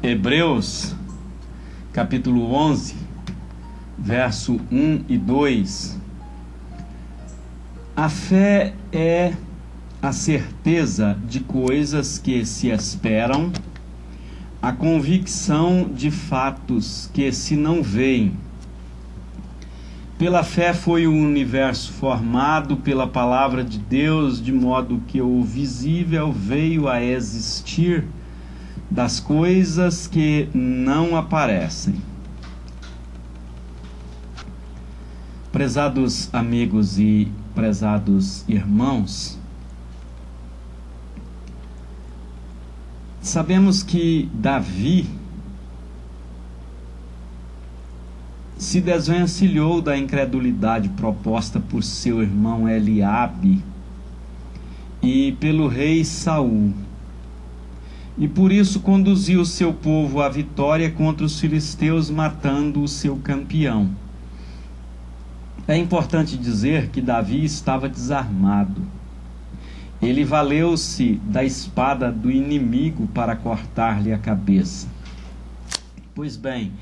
Hebreus, capítulo 11, verso 1 e 2. A fé é a certeza de coisas que se esperam, a convicção de fatos que se não veem. Pela fé foi o universo formado pela palavra de Deus, de modo que o visível veio a existir das coisas que não aparecem. Prezados amigos e prezados irmãos, sabemos que Davi se desvencilhou da incredulidade proposta por seu irmão Eliabe e pelo rei Saul, e por isso conduziu seu povo à vitória contra os filisteus, matando o seu campeão. É importante dizer que Davi estava desarmado. Ele valeu-se da espada do inimigo para cortar-lhe a cabeça. Pois bem,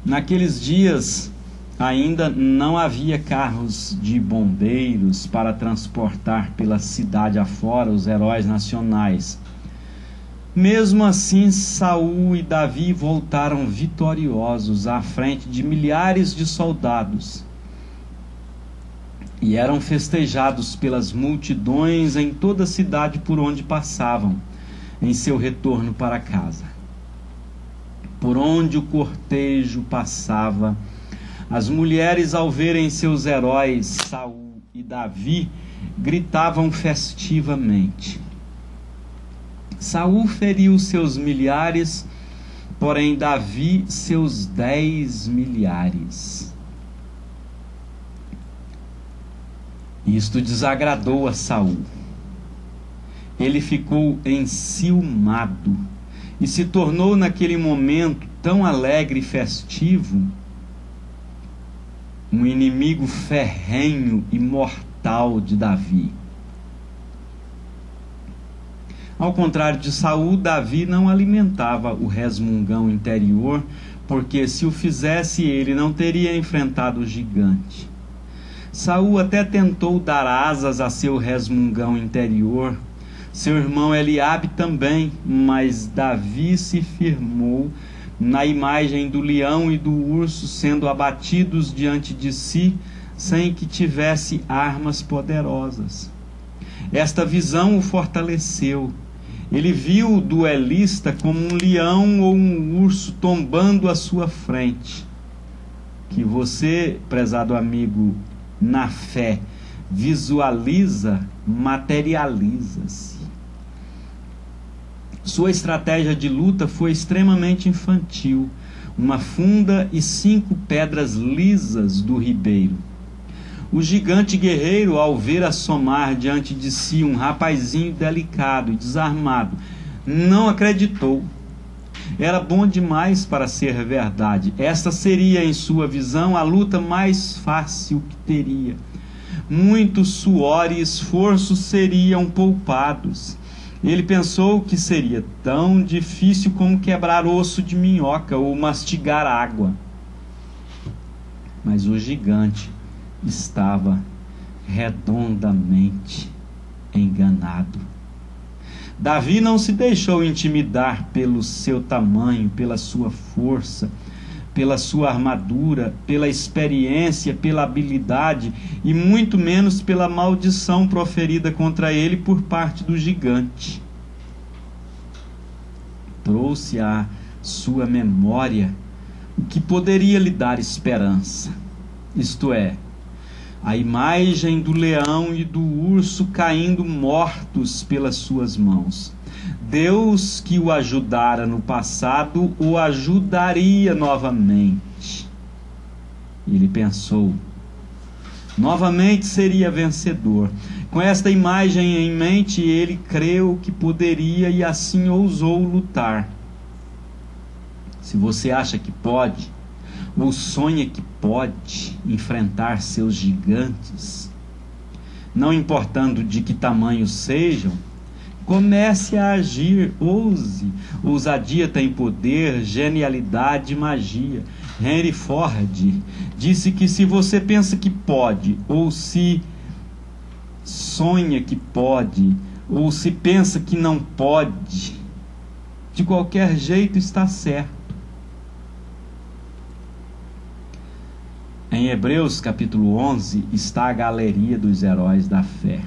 naqueles dias ainda não havia carros de bombeiros para transportar pela cidade afora os heróis nacionais. Mesmo assim, Saul e Davi voltaram vitoriosos à frente de milhares de soldados e eram festejados pelas multidões em toda a cidade por onde passavam, em seu retorno para casa. Por onde o cortejo passava, as mulheres, ao verem seus heróis Saul e Davi, gritavam festivamente. Saul feriu seus milhares, porém Davi seus 10 milhares. Isto desagradou a Saul. Ele ficou enciumado e se tornou naquele momento tão alegre e festivo um inimigo ferrenho e mortal de Davi. Ao contrário de Saul, Davi não alimentava o resmungão interior, porque se o fizesse ele não teria enfrentado o gigante. Saul até tentou dar asas a seu resmungão interior, seu irmão Eliabe também, mas Davi se firmou na imagem do leão e do urso sendo abatidos diante de si, sem que tivesse armas poderosas. Esta visão o fortaleceu. Ele viu o duelista como um leão ou um urso tombando à sua frente. Que você, prezado amigo, na fé, visualiza, materializa-se. Sua estratégia de luta foi extremamente infantil. Uma funda e 5 pedras lisas do ribeiro. O gigante guerreiro, ao ver assomar diante de si um rapazinho delicado e desarmado, não acreditou. Era bom demais para ser verdade. Esta seria, em sua visão, a luta mais fácil que teria. Muito suor e esforço seriam poupados. Ele pensou que seria tão difícil como quebrar osso de minhoca ou mastigar água. Mas o gigante estava redondamente enganado. Davi não se deixou intimidar pelo seu tamanho, pela sua força, pela sua armadura, pela experiência, pela habilidade e muito menos pela maldição proferida contra ele por parte do gigante. Trouxe à sua memória o que poderia lhe dar esperança, isto é, a imagem do leão e do urso caindo mortos pelas suas mãos. Deus que o ajudara no passado o ajudaria novamente. Ele pensou, novamente seria vencedor. Com esta imagem em mente, ele creu que poderia e assim ousou lutar. Se você acha que pode, ou sonha que pode enfrentar seus gigantes, não importando de que tamanho sejam, Comece a agir, ouse. Ousadia tem poder, genialidade e magia. Henry Ford disse que se você pensa que pode, ou se sonha que pode, ou se pensa que não pode, de qualquer jeito está certo. Em Hebreus capítulo 11 está a galeria dos heróis da fé.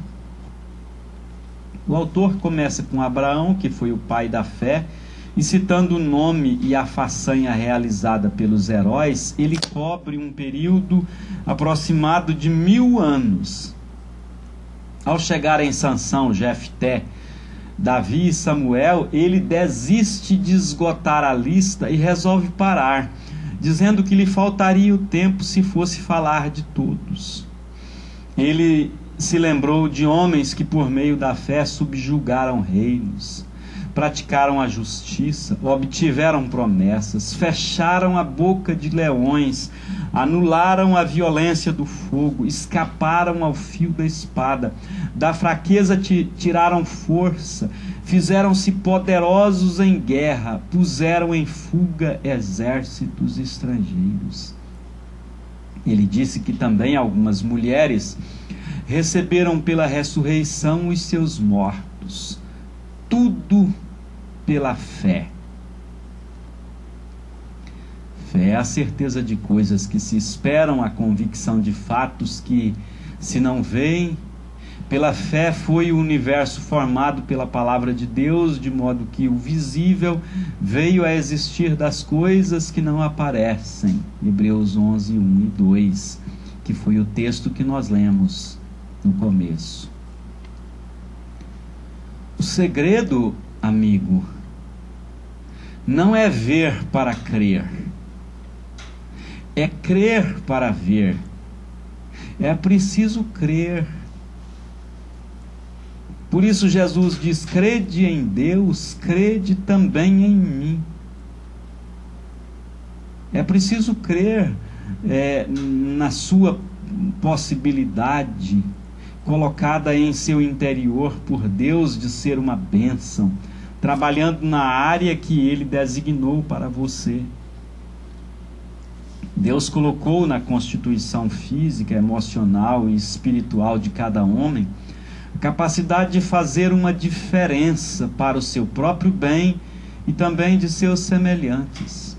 O autor começa com Abraão, que foi o pai da fé, e citando o nome e a façanha realizada pelos heróis, ele cobre um período aproximado de 1000 anos. Ao chegar em Sansão, Jefté, Davi e Samuel, ele desiste de esgotar a lista e resolve parar, dizendo que lhe faltaria o tempo se fosse falar de todos. Ele se lembrou de homens que por meio da fé subjugaram reinos, praticaram a justiça, obtiveram promessas, fecharam a boca de leões, anularam a violência do fogo, escaparam ao fio da espada, da fraqueza tiraram força, fizeram-se poderosos em guerra, puseram em fuga exércitos estrangeiros. Ele disse que também algumas mulheres receberam pela ressurreição os seus mortos. Tudo pela fé. Fé é a certeza de coisas que se esperam, a convicção de fatos que se não veem. Pela fé foi o universo formado pela palavra de Deus, de modo que o visível veio a existir das coisas que não aparecem. Hebreus 11, 1 e 2, que foi o texto que nós lemos no começo. O segredo, amigo, não é ver para crer, é crer para ver. É preciso crer. Por isso Jesus diz: crede em Deus, crede também em mim. É preciso crer na sua possibilidade colocada em seu interior por Deus de ser uma bênção, trabalhando na área que Ele designou para você. Deus colocou na constituição física, emocional e espiritual de cada homem a capacidade de fazer uma diferença para o seu próprio bem e também de seus semelhantes.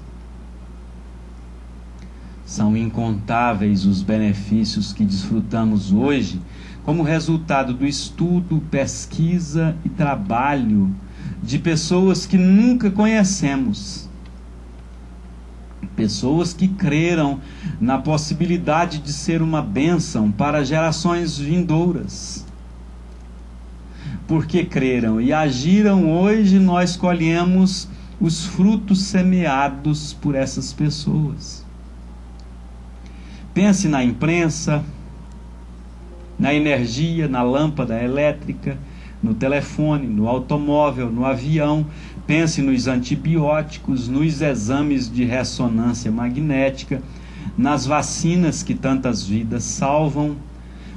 São incontáveis os benefícios que desfrutamos hoje como resultado do estudo, pesquisa e trabalho de pessoas que nunca conhecemos. Pessoas que creram na possibilidade de ser uma bênção para gerações vindouras. Porque creram e agiram, hoje nós colhemos os frutos semeados por essas pessoas. Pense na imprensa, na energia, na lâmpada elétrica, no telefone, no automóvel, no avião. Pense nos antibióticos, nos exames de ressonância magnética, nas vacinas que tantas vidas salvam,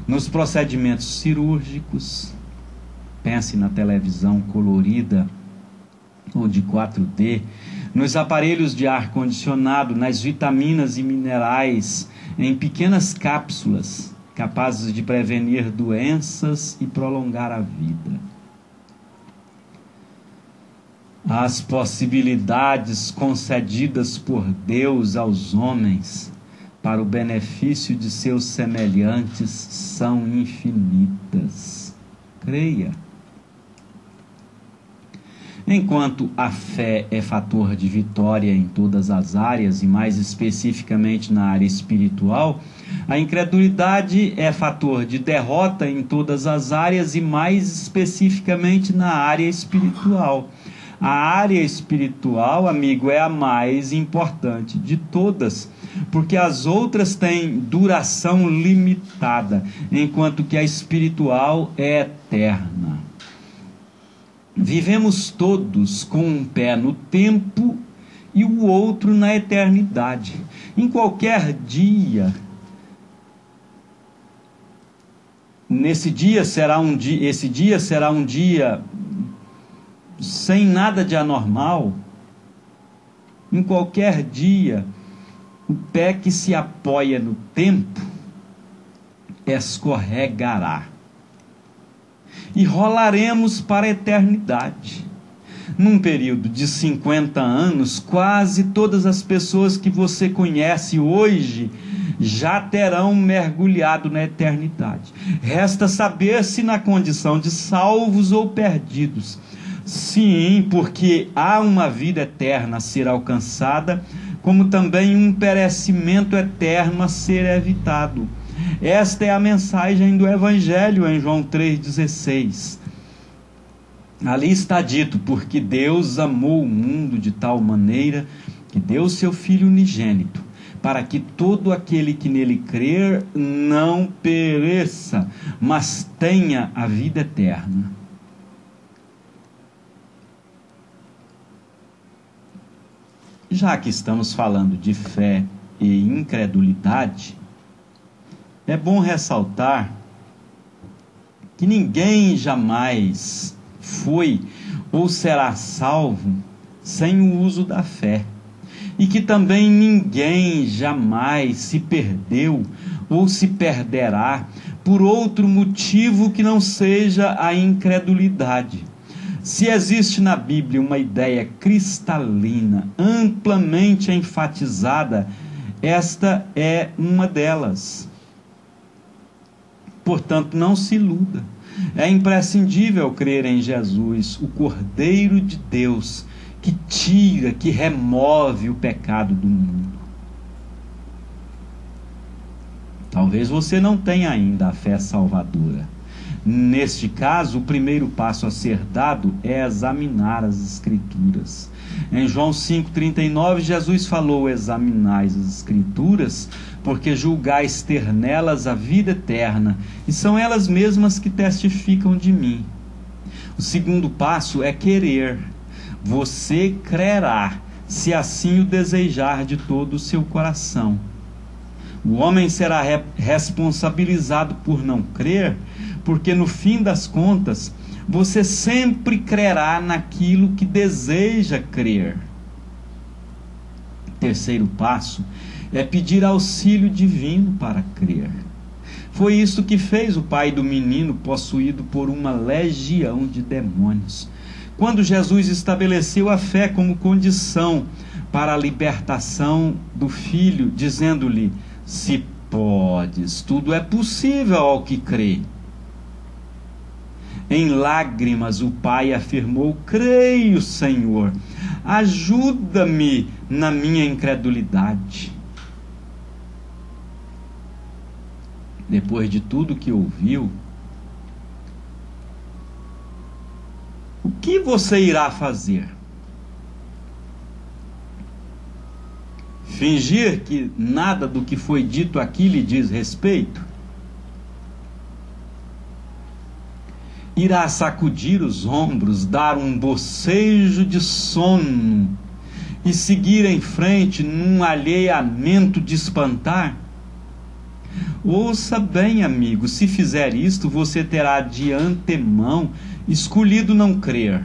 nos procedimentos cirúrgicos. Pense na televisão colorida ou de 4D, nos aparelhos de ar-condicionado, nas vitaminas e minerais em pequenas cápsulas, capazes de prevenir doenças e prolongar a vida. As possibilidades concedidas por Deus aos homens para o benefício de seus semelhantes são infinitas. Creia. Enquanto a fé é fator de vitória em todas as áreas, e mais especificamente na área espiritual, a incredulidade é fator de derrota em todas as áreas, e mais especificamente na área espiritual. A área espiritual, amigo, é a mais importante de todas, porque as outras têm duração limitada, enquanto que a espiritual é eterna. Vivemos todos com um pé no tempo e o outro na eternidade. Em qualquer dia, esse dia será um dia sem nada de anormal, em qualquer dia, o pé que se apoia no tempo escorregará e rolaremos para a eternidade. Num período de 50 anos, quase todas as pessoas que você conhece hoje já terão mergulhado na eternidade. Resta saber se na condição de salvos ou perdidos. Sim, porque há uma vida eterna a ser alcançada, como também um perecimento eterno a ser evitado. Esta é a mensagem do Evangelho em João 3,16. Ali está dito: porque Deus amou o mundo de tal maneira que deu seu Filho unigênito, para que todo aquele que nele crer não pereça, mas tenha a vida eterna. Já que estamos falando de fé e incredulidade, é bom ressaltar que ninguém jamais foi ou será salvo sem o uso da fé, e que também ninguém jamais se perdeu ou se perderá por outro motivo que não seja a incredulidade. Se existe na Bíblia uma ideia cristalina, amplamente enfatizada, esta é uma delas. Portanto, não se iluda. É imprescindível crer em Jesus, o Cordeiro de Deus, que tira, que remove o pecado do mundo. Talvez você não tenha ainda a fé salvadora. Neste caso, o primeiro passo a ser dado é examinar as Escrituras. Em João 5,39, Jesus falou: examinais as Escrituras, porque julgais ter nelas a vida eterna, e são elas mesmas que testificam de mim. O segundo passo é querer. Você crerá, se assim o desejar de todo o seu coração. O homem será responsabilizado por não crer, porque no fim das contas, você sempre crerá naquilo que deseja crer. O terceiro passo é pedir auxílio divino para crer. Foi isso que fez o pai do menino possuído por uma legião de demônios. Quando Jesus estabeleceu a fé como condição para a libertação do filho, dizendo-lhe: se podes, tudo é possível ao que crê. Em lágrimas o pai afirmou: creio, Senhor, ajuda-me na minha incredulidade. Depois de tudo que ouviu, o que você irá fazer? Fingir que nada do que foi dito aqui lhe diz respeito? Irá sacudir os ombros, dar um bocejo de sono e seguir em frente num alheamento de espantar? Ouça bem, amigo, se fizer isto, você terá de antemão escolhido não crer.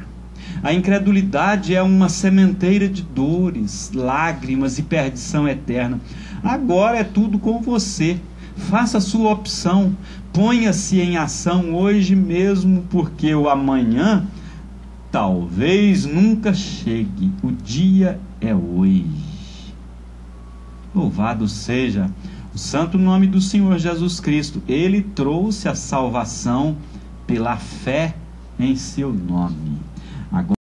A incredulidade é uma sementeira de dores, lágrimas e perdição eterna. Agora é tudo com você. Faça a sua opção. Ponha-se em ação hoje mesmo, porque o amanhã talvez nunca chegue. O dia é hoje. Louvado seja o santo nome do Senhor Jesus Cristo. Ele trouxe a salvação pela fé em seu nome. Agora